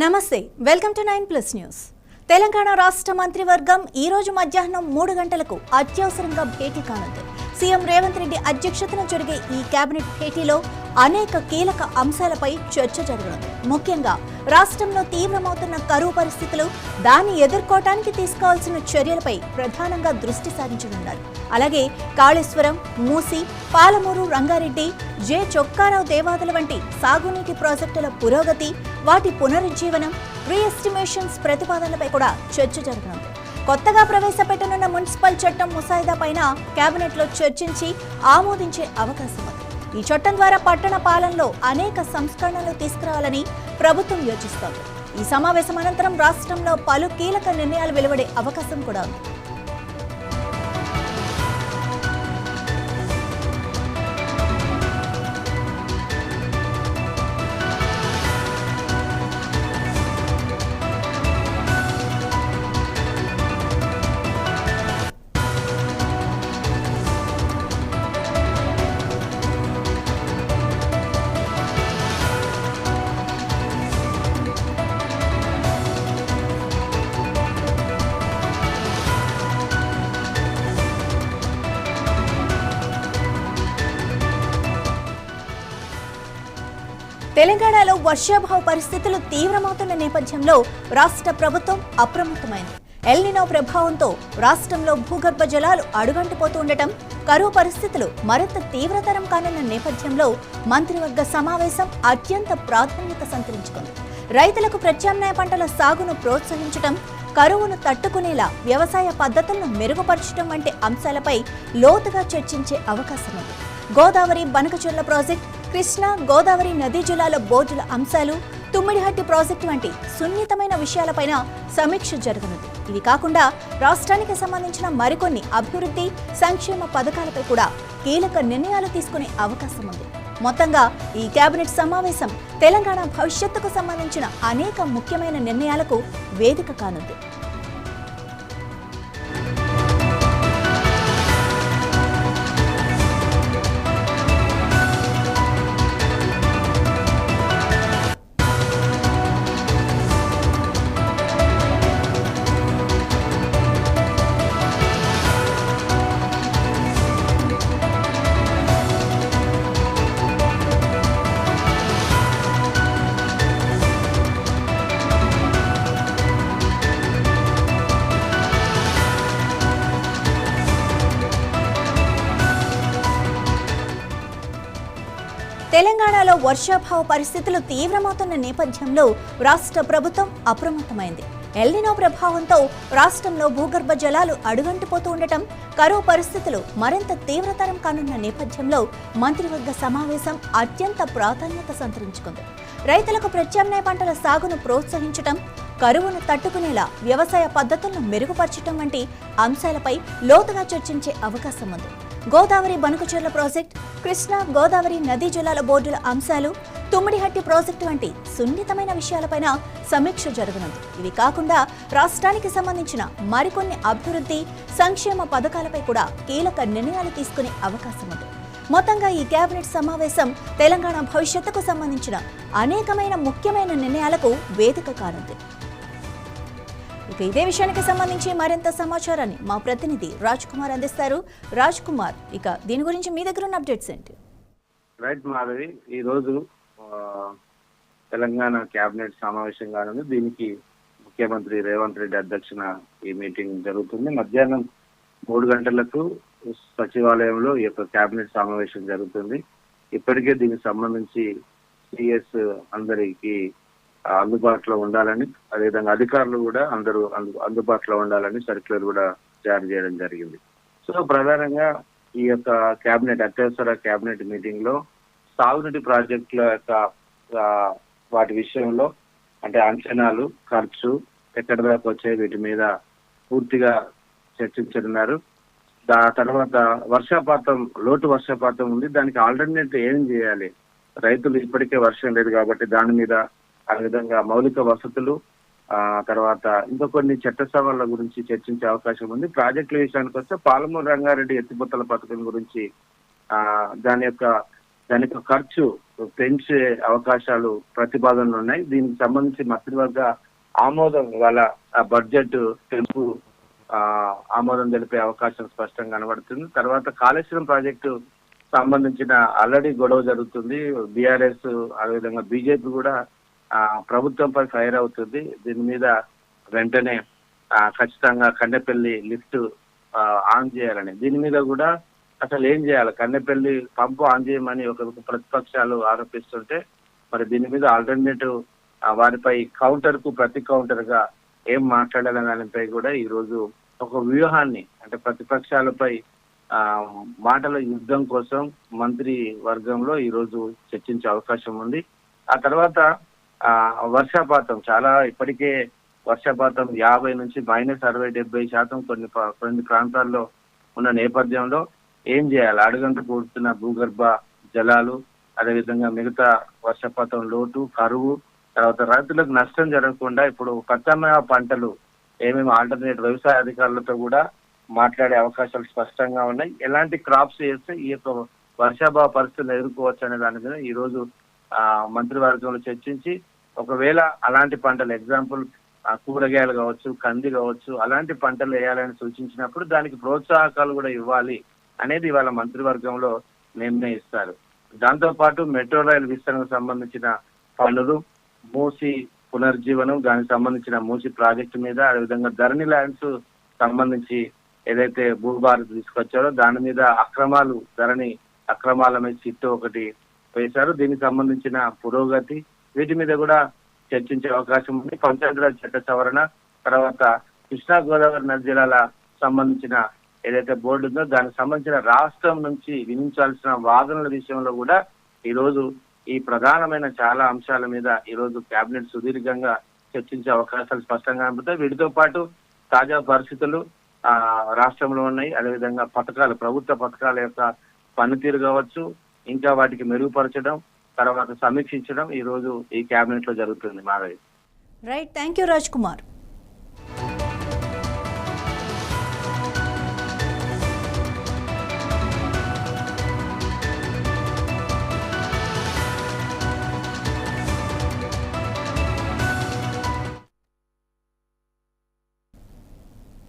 నమస్తే welcome to 9+ news. Telangana రాష్ట్ర మంత్రివర్గం ఈ రోజు మధ్యాహ్నం 3 గంటలకు అత్యవసరంగా భేటీ కానుంది. సీఎం రేవంత్ రెడ్డి అధ్యక్షతన జరిగే ఈ కేబినెట్ భేటీలో అనేక కీలక అంశాలపై చర్చ జరగనుంది. ముఖ్యంగా రాష్ట్రంలో తీవ్రమవుతున్న కరువు పరిస్థితులు, దాన్ని ఎదుర్కోవడానికి తీసుకోవాల్సిన చర్యలపై ప్రధానంగా దృష్టి సారించనున్నారు. అలాగే కాళేశ్వరం, మూసి, పాలమూరు రంగారెడ్డి, జె చొక్కారావు దేవాదుల వంటి సాగునీటి ప్రాజెక్టుల పురోగతి, వాటి పునరుజ్జీవనం, రీఎస్టిమేషన్స్ ప్రతిపాదనలపై కూడా చర్చ జరగనుంది. కొత్తగా ప్రవేశపెట్టనున్న మున్సిపల్ చట్టం ముసాయిదా పైన కేబినెట్లో చర్చించి ఆమోదించే అవకాశం ఉంది. ఈ చట్టం ద్వారా పట్టణ పాలనలో అనేక సంస్కరణలు తీసుకురావాలని ప్రభుత్వం యోచిస్తోంది. ఈ సమావేశం అనంతరం రాష్ట్రంలో పలు కీలక నిర్ణయాలు వెలువడే అవకాశం కూడా ఉంది. తెలంగాణలో వర్షాభావ పరిస్థితులు తీవ్రమవుతున్న నేపథ్యంలో రాష్ట్ర ప్రభుత్వం అప్రమత్తమైంది. ఎల్నినో ప్రభావంతో రాష్ట్రంలో భూగర్భ జలాలు అడుగంటిపోతూ ఉండటం, కరువు పరిస్థితులు మరింత తీవ్రతరం కానున్న నేపథ్యంలో మంత్రివర్గ సమావేశం అత్యంత ప్రాధాన్యత సంతరించుకుంది. రైతులకు ప్రత్యామ్నాయ పంటల సాగును ప్రోత్సహించడం, కరువును తట్టుకునేలా వ్యవసాయ పద్ధతులను మెరుగుపరచడం వంటి అంశాలపై లోతుగా చర్చించే అవకాశం ఉంది. గోదావరి బనకచెర్ల ప్రాజెక్ట్, కృష్ణా గోదావరి నదీ జలాల బోర్డుల అంశాలు, తుమ్మిడిహట్టి ప్రాజెక్టు వంటి సున్నితమైన విషయాలపైన సమీక్ష జరగనుంది. ఇవి కాకుండా రాష్ట్రానికి సంబంధించిన మరికొన్ని అభివృద్ధి, సంక్షేమ పథకాలపై కూడా కీలక నిర్ణయాలు తీసుకునే అవకాశం ఉంది. మొత్తంగా ఈ కేబినెట్ సమావేశం తెలంగాణ భవిష్యత్తుకు సంబంధించిన అనేక ముఖ్యమైన నిర్ణయాలకు వేదిక కానుంది. తెలంగాణలో వర్షాభావ పరిస్థితులు తీవ్రమవుతున్న నేపథ్యంలో రాష్ట్ర ప్రభుత్వం అప్రమత్తమైంది. ఎల్నినో ప్రభావంతో రాష్ట్రంలో భూగర్భ జలాలు అడుగంటిపోతూ ఉండటం, కరువు పరిస్థితులు మరింత తీవ్రతరం కానున్న నేపథ్యంలో మంత్రివర్గ సమావేశం అత్యంత ప్రాధాన్యత సంతరించుకుంది. రైతులకు ప్రత్యామ్నాయ పంటల సాగును ప్రోత్సహించడం, కరువును తట్టుకునేలా వ్యవసాయ పద్ధతులను మెరుగుపరచడం వంటి అంశాలపై లోతుగా చర్చించే అవకాశం ఉంది. గోదావరి బనకచెర్ల ప్రాజెక్ట్, కృష్ణా గోదావరి నదీ జలాల బోర్డుల అంశాలు, తుమ్మిడిహట్టి ప్రాజెక్టు వంటి సున్నితమైన విషయాలపైన సమీక్ష జరగనుంది. ఇవి కాకుండా రాష్ట్రానికి సంబంధించిన మరికొన్ని అభివృద్ధి, సంక్షేమ పథకాలపై కూడా కీలక నిర్ణయాలు తీసుకునే అవకాశం ఉంది. మొత్తంగా ఈ కేబినెట్ సమావేశం తెలంగాణ భవిష్యత్తుకు సంబంధించిన అనేకమైన ముఖ్యమైన నిర్ణయాలకు వేదిక కానుంది. ఇక ఇదే విషయానికి సంబంధించి మరింత సమాచారాన్ని మా ప్రతినిధి రాజ్ కుమార్ అందిస్తారు. రాజ్ కుమార్, ఇక దీని గురించి మీ దగ్గర ఉన్న అప్డేట్స్ ఏంటి? రైట్ మాధవి, ఈ రోజు తెలంగాణ కేబినెట్ సమావేశం కానుంది. దీనికి ముఖ్యమంత్రి రేవంత్ రెడ్డి అధ్యక్షన ఈ మీటింగ్ జరుగుతుంది. మధ్యాహ్నం 3 గంటలకు సచివాలయంలో ఈ యొక్క కేబినెట్ సమావేశం జరుగుతుంది. ఇప్పటికే దీనికి సంబంధించి సిఎస్ అందరికి అందుబాటులో ఉండాలని, అదేవిధంగా అధికారులు కూడా అందరూ అందుబాటులో ఉండాలని సర్క్యులర్ కూడా జారీ చేయడం జరిగింది. సో ప్రధానంగా ఈ యొక్క కేబినెట్ అత్యవసర కేబినెట్ మీటింగ్ లో సాగునీటి ప్రాజెక్టుల యొక్క వాటి విషయంలో అంటే అంచనాలు, ఖర్చు ఎక్కడి దాకా వచ్చాయి, వీటి మీద పూర్తిగా చర్చించనున్నారు. తర్వాత వర్షపాతం, లోటు వర్షపాతం ఉంది, దానికి ఆల్టర్నేట్ ఏం చేయాలి, రైతులు ఇప్పటికే వర్షం లేదు కాబట్టి దాని మీద, ఆ విధంగా మౌలిక వసతులు, తర్వాత ఇంకా కొన్ని చట్ట సవరణల గురించి చర్చించే అవకాశం ఉంది. ప్రాజెక్టుల విషయానికి వస్తే పాలమూరు రంగారెడ్డి ఎత్తిపోతల పథకం గురించి దాని యొక్క ఖర్చు పెంచే అవకాశాలు ప్రతిపాదనలు ఉన్నాయి. దీనికి సంబంధించి మంత్రివర్గ ఆమోదం వాళ్ళ బడ్జెట్ పెంపు ఆమోదం తెలిపే అవకాశం స్పష్టంగా కనబడుతుంది. తర్వాత కాళేశ్వరం ప్రాజెక్టు సంబంధించిన ఆల్రెడీ గొడవ జరుగుతుంది. బీఆర్ఎస్ అదేవిధంగా బీజేపీ కూడా ప్రభుత్వంపై ఫైర్ అవుతుంది. దీని మీద వెంటనే ఖచ్చితంగా కన్నెపల్లి లిఫ్ట్ ఆన్ చేయాలని, దీని మీద కూడా అసలు ఏం చేయాలి, కన్నెపల్లి పంపు ఆన్ చేయమని ఒక ప్రతిపక్షాలు ఆరోపిస్తుంటే మరి దీని మీద ఆల్టర్నేటివ్ వారిపై కౌంటర్ కు ప్రతి కౌంటర్ గా ఏం మాట్లాడాలనే దానిపై కూడా ఈ రోజు ఒక వ్యూహాన్ని అంటే ప్రతిపక్షాలపై మాటల యుద్ధం కోసం మంత్రి వర్గంలో ఈ రోజు చర్చించే అవకాశం ఉంది. ఆ తర్వాత వర్షపాతం చాలా ఇప్పటికే వర్షపాతం 50 నుంచి -60-70% కొన్ని ప్రాంతాల్లో ఉన్న నేపథ్యంలో ఏం చేయాలి, అడుగంట కూడుతున్న భూగర్భ జలాలు, అదేవిధంగా మిగతా వర్షపాతం లోటు, కరువు, తర్వాత రైతులకు నష్టం జరగకుండా ఇప్పుడు ప్రత్యామ్నాయ పంటలు ఏమేమి ఆల్టర్నేట్ వ్యవసాయ అధికారులతో కూడా మాట్లాడే అవకాశాలు స్పష్టంగా ఉన్నాయి. ఎలాంటి క్రాప్స్ చేస్తే ఈ యొక్క వర్షాభావ పరిస్థితులను ఎదుర్కోవచ్చు అనే దాని మీద ఈ రోజు మంత్రివర్గంలో చర్చించి ఒకవేళ అలాంటి పంటలు ఎగ్జాంపుల్ కూరగాయలు కావచ్చు, కంది కావచ్చు, అలాంటి పంటలు వేయాలని సూచించినప్పుడు దానికి ప్రోత్సాహకాలు కూడా ఇవ్వాలి అనేది ఇవాళ మంత్రివర్గంలో నిర్ణయిస్తారు. దాంతో పాటు మెట్రో రైల్ విస్తరణకు సంబంధించిన పనులు, మూసి పునర్జీవనం, దానికి సంబంధించిన మూసి ప్రాజెక్టు మీద, అదేవిధంగా ధరణి ల్యాండ్స్ సంబంధించి ఏదైతే భూభారతి తీసుకొచ్చారో దాని మీద ధరణి అక్రమాల మీద చిట్టు ఒకటి వేశారు. దీనికి సంబంధించిన పురోగతి, వీటి మీద కూడా చర్చించే అవకాశం ఉంది. పంచాయతీరాజ్ చట్ట సవరణ, తర్వాత కృష్ణా గోదావరి నది జలాల సంబంధించిన ఏదైతే బోర్డు ఉందో దానికి సంబంధించిన రాష్ట్రం నుంచి విధించాల్సిన వాదనల విషయంలో కూడా ఈ రోజు ఈ ప్రధానమైన చాలా అంశాల మీద ఈ రోజు కేబినెట్ సుదీర్ఘంగా చర్చించే అవకాశాలు స్పష్టంగా కనబడతాయి. వీటితో పాటు తాజా పరిస్థితులు రాష్ట్రంలో ఉన్నాయి. అదేవిధంగా ప్రభుత్వ పథకాల యొక్క పనితీరు కావచ్చు, ఇంకా వాటికి మెరుగుపరచడం, తర్వాత సమీక్షించడం ఈ రోజు ఈ కేబినెట్ లో జరుగుతుంది. Madhavi. Right, thank you Raj Kumar.